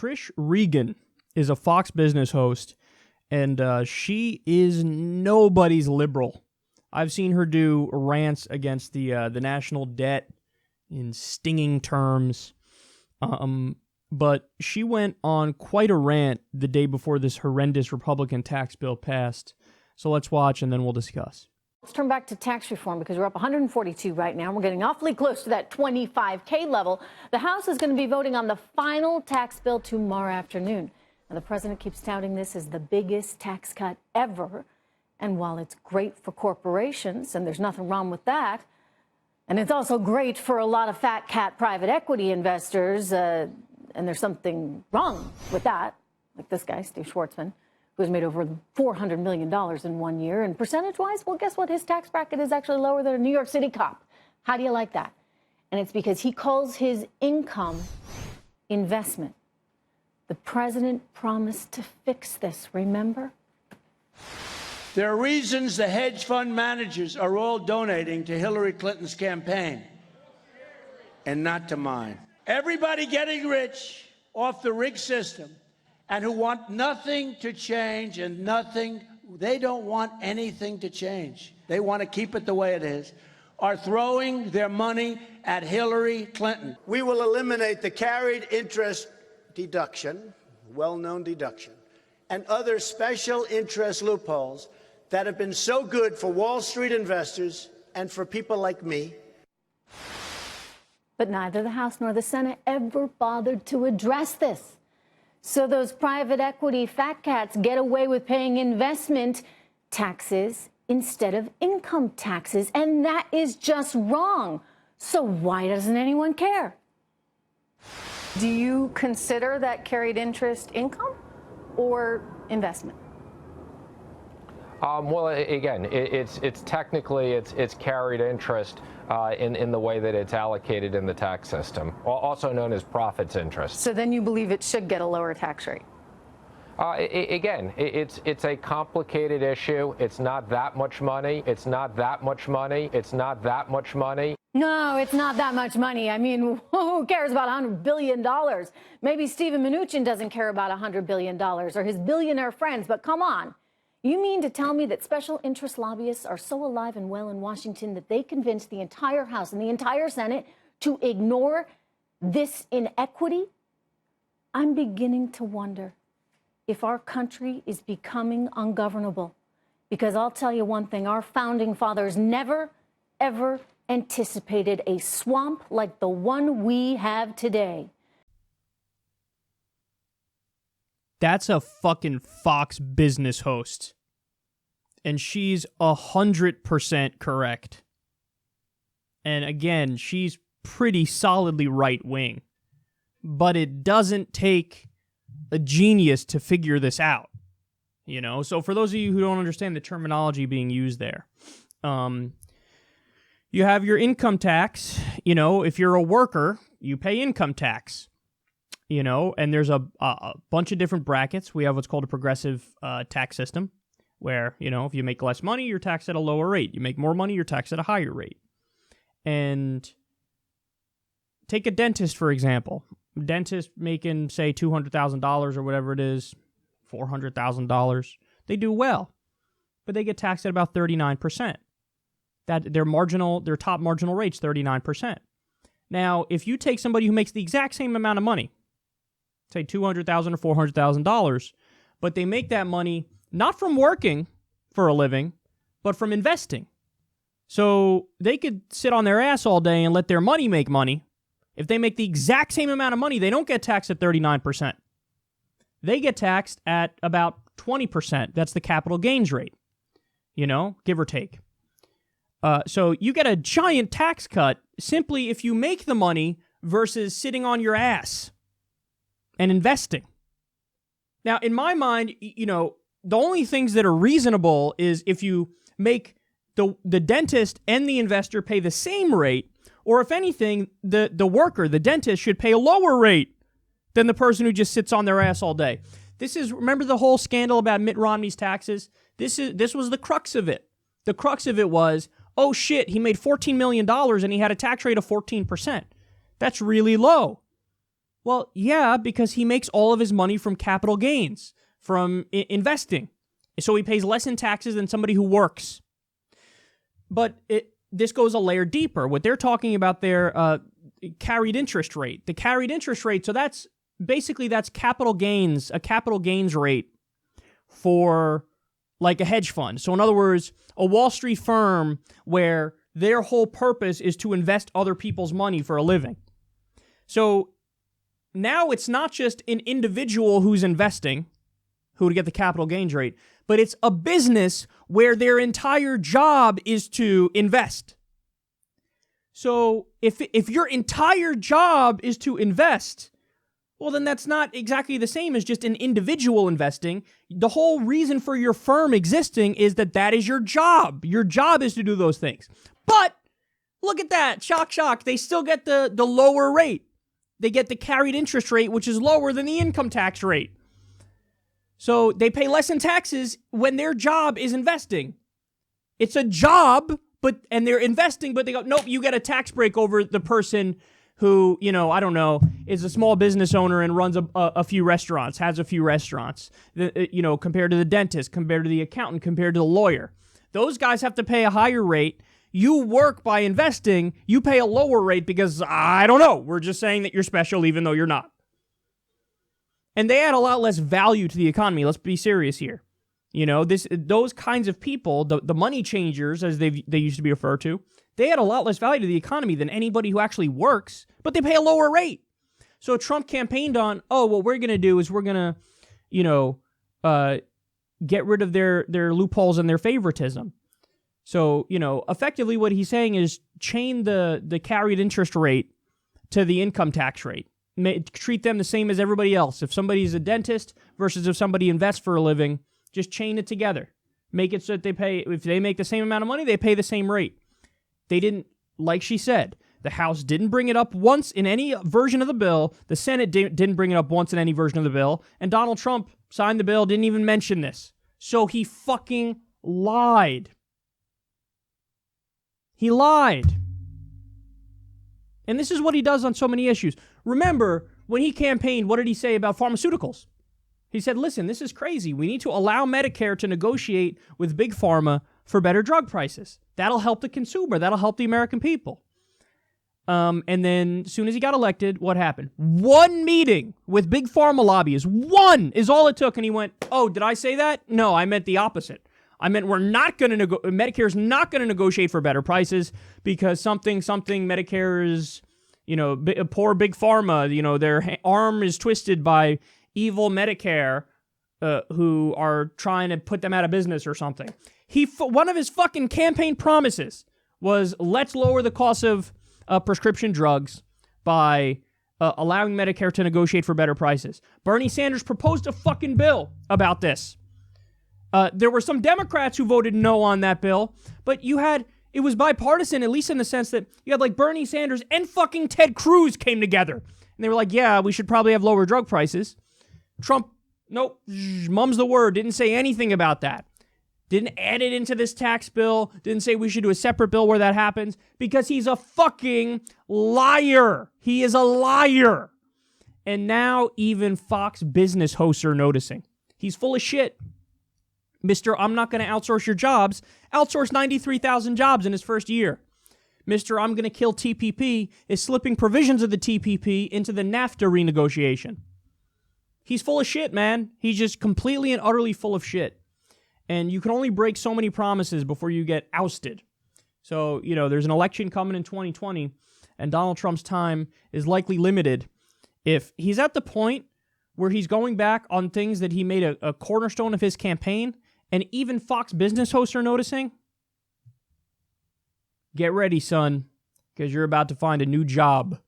Trish Regan is a Fox Business host, and she is nobody's liberal. I've seen her do rants against the national debt in stinging terms, but she went on quite a rant the day before this horrendous Republican tax bill passed. So let's watch, and then we'll discuss. Let's turn back to tax reform because we're up 142 right now. We're getting awfully close to that 25K level. The House is going to be voting on the final tax bill tomorrow afternoon. And the president keeps touting this as the biggest tax cut ever. And while it's great for corporations, and there's nothing wrong with that, and it's also great for a lot of fat cat private equity investors, and there's something wrong with that, like this guy, Steve Schwartzman, who's made over $400 million in 1 year. And percentage-wise, well, guess what? His tax bracket is actually lower than a New York City cop. How do you like that? And it's because he calls his income investment. The president promised to fix this, remember? There are reasons the hedge fund managers are all donating to Hillary Clinton's campaign and not to mine. Everybody getting rich off the rigged system and who want nothing to change and they don't want anything to change. They want to keep it the way it is, are throwing their money at Hillary Clinton. We will eliminate the carried interest deduction, well-known deduction, and other special interest loopholes that have been so good for Wall Street investors and for people like me. But neither the House nor the Senate ever bothered to address this. So those private equity fat cats get away with paying investment taxes instead of income taxes, and that is just wrong. So why doesn't anyone care? Do you consider that carried interest income or investment? Well, again, it's technically carried interest in the way that it's allocated in the tax system, also known as profits interest. So then you believe it should get a lower tax rate? Again, it's a complicated issue. It's not that much money. It's not that much money. It's not that much money. No, it's not that much money. I mean, who cares about $100 billion? Maybe Steven Mnuchin doesn't care about $100 billion or his billionaire friends, but come on. You mean to tell me that special interest lobbyists are so alive and well in Washington that they convinced the entire House and the entire Senate to ignore this inequity? I'm beginning to wonder if our country is becoming ungovernable. Because I'll tell you one thing, our founding fathers never, ever anticipated a swamp like the one we have today. That's a fucking Fox Business host. And she's 100% correct. And again, she's pretty solidly right-wing. But it doesn't take a genius to figure this out. You know? So for those of you who don't understand the terminology being used there, you have your income tax. You know, if you're a worker, you pay income tax. You know, and there's a bunch of different brackets. We have what's called a progressive tax system, where, you know, if you make less money, you're taxed at a lower rate. You make more money, you're taxed at a higher rate. And take a dentist, for example. Dentist making, say, $200,000 or whatever it is, $400,000. They do well, but they get taxed at about 39%. That their top marginal rate's 39%. Now, if you take somebody who makes the exact same amount of money, say $200,000 or $400,000, but they make that money not from working for a living, but from investing. So they could sit on their ass all day and let their money make money. If they make the exact same amount of money, they don't get taxed at 39%. They get taxed at about 20%. That's the capital gains rate, you know, give or take. So you get a giant tax cut simply if you make the money versus sitting on your ass and investing. Now, in my mind, you know, the only things that are reasonable is if you make the dentist and the investor pay the same rate, or if anything, the worker, the dentist, should pay a lower rate than the person who just sits on their ass all day. Remember the whole scandal about Mitt Romney's taxes? This was the crux of it. The crux of it was, oh shit, he made $14 million and he had a tax rate of 14%. That's really low. Well, yeah, because he makes all of his money from capital gains, from investing. So he pays less in taxes than somebody who works. But this goes a layer deeper. What they're talking about there, carried interest rate. The carried interest rate, so that's capital gains, a capital gains rate for like a hedge fund. So in other words, a Wall Street firm where their whole purpose is to invest other people's money for a living. So now it's not just an individual who's investing who would get the capital gains rate, but it's a business where their entire job is to invest. So if your entire job is to invest, well, then that's not exactly the same as just an individual investing. The whole reason for your firm existing is that is your job. Your job is to do those things. But look at that. Shock, shock. They still get the lower rate. They get the carried interest rate, which is lower than the income tax rate. So they pay less in taxes when their job is investing. It's a job, and they're investing, but they go, nope, you get a tax break over the person who, I don't know, is a small business owner and runs a few restaurants, has a few restaurants, compared to the dentist, compared to the accountant, compared to the lawyer. Those guys have to pay a higher rate. You work by investing, you pay a lower rate because, I don't know, we're just saying that you're special even though you're not. And they add a lot less value to the economy. Let's be serious here. Those kinds of people, the money changers, as they used to be referred to, they add a lot less value to the economy than anybody who actually works, but they pay a lower rate. So Trump campaigned on, what we're going to do is we're going to, get rid of their loopholes and their favoritism. So, effectively what he's saying is chain the carried interest rate to the income tax rate. Treat them the same as everybody else. If somebody's a dentist versus if somebody invests for a living, just chain it together. Make it so that if they make the same amount of money, they pay the same rate. They didn't, like she said, the House didn't bring it up once in any version of the bill. The Senate didn't bring it up once in any version of the bill. And Donald Trump signed the bill, didn't even mention this. So he fucking lied. He lied. And this is what he does on so many issues. Remember, when he campaigned, what did he say about pharmaceuticals? He said, listen, this is crazy. We need to allow Medicare to negotiate with Big Pharma for better drug prices. That'll help the consumer. That'll help the American people. And then as soon as he got elected, what happened? One meeting with Big Pharma lobbyists. One is all it took. And he went, oh, did I say that? No, I meant the opposite. I meant we're not going to Medicare's not going to negotiate for better prices because something Medicare is, poor Big Pharma, their arm is twisted by evil Medicare who are trying to put them out of business or something. One of his fucking campaign promises was let's lower the cost of prescription drugs by allowing Medicare to negotiate for better prices. Bernie Sanders proposed a fucking bill about this. There were some Democrats who voted no on that bill, but it was bipartisan, at least in the sense that you had like Bernie Sanders and fucking Ted Cruz came together. And they were like, yeah, we should probably have lower drug prices. Trump, nope, mum's the word, didn't say anything about that. Didn't add it into this tax bill, didn't say we should do a separate bill where that happens, because he's a fucking liar. He is a liar. And now even Fox Business hosts are noticing. He's full of shit. Mr. I'm not going to outsource your jobs, outsourced 93,000 jobs in his first year. Mr. I'm going to kill TPP is slipping provisions of the TPP into the NAFTA renegotiation. He's full of shit, man. He's just completely and utterly full of shit. And you can only break so many promises before you get ousted. So, there's an election coming in 2020, and Donald Trump's time is likely limited. If he's at the point where he's going back on things that he made a cornerstone of his campaign, and even Fox Business hosts are noticing, get ready, son, because you're about to find a new job.